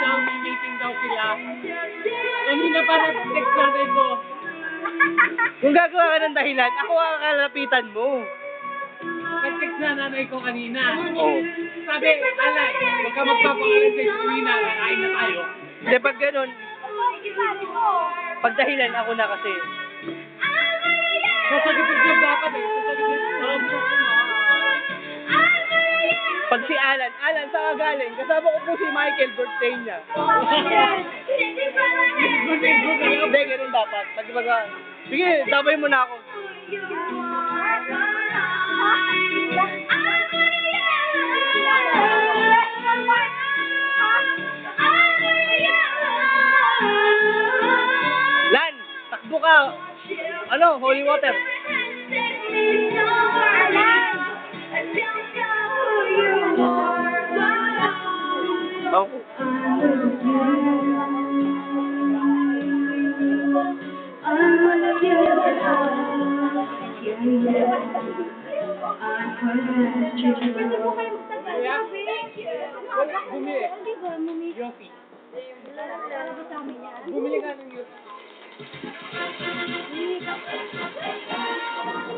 daw, may meeting daw sila. Kanina pa na-text natin ko. Kung gagawa ka ng dahilan, ako ang kalapitan mo. Nag-text na nanay ko kanina. Oo. Sabi, alay, huwag ka magpapangalan sa eskwina, kakain na tayo. Hindi, pag ganun, pag dahilan ako na kasi. Sasagutin ko dapat eh. Sasagutin ko. Pag si Alan, saan ka galing? Kasama ko po si Michael, birthday niya. Hindi, ganun dapat. Pag sige, sabay mo na ako. Lan, takbo ka. Ano, holy water. Oh. Bumili. Yosi. Bumili ka ng Yosi.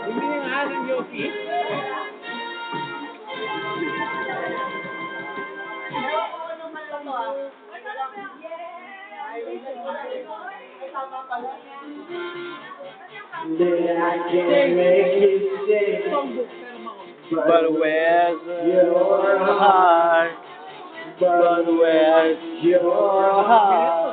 Bumili nga ng Yosi. Then I can make it stay. But where's your heart? But where's your heart?